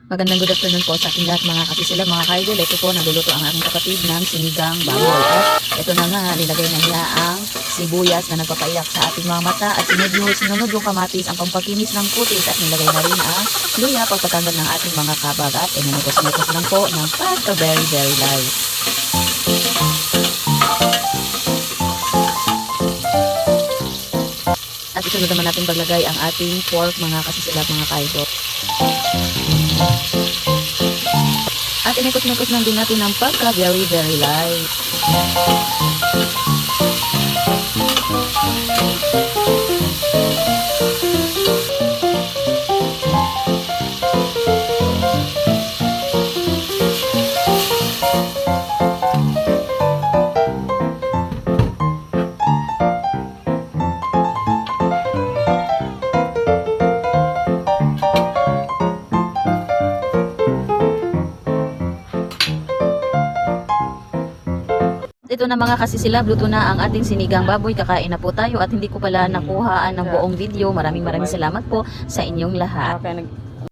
Magandang good afternoon po sa ating lahat mga kasisila, mga kaidol. Ito po, nagluluto ang aking kapatid ng sinigang baboy. At ito na nga, nilagay na niya ang sibuyas na nagpapaiyak sa ating mga mata. At sinunod yung kamatis, ang pampakinis ng kutis. At nilagay na rin ang luya, pagpatanggal ng ating mga kabag. At inanagos-nagos lang po ng pasta very light. At isunod naman natin paglagay ang ating pork mga kasisila, mga kaidol. At inikot-nikot lang din natin ng pagka very light. Ito na mga kasisila, luto na ang ating sinigang baboy. Kakain na po tayo at hindi ko pala nakuhaan ng buong video. Maraming salamat po sa inyong lahat. Okay,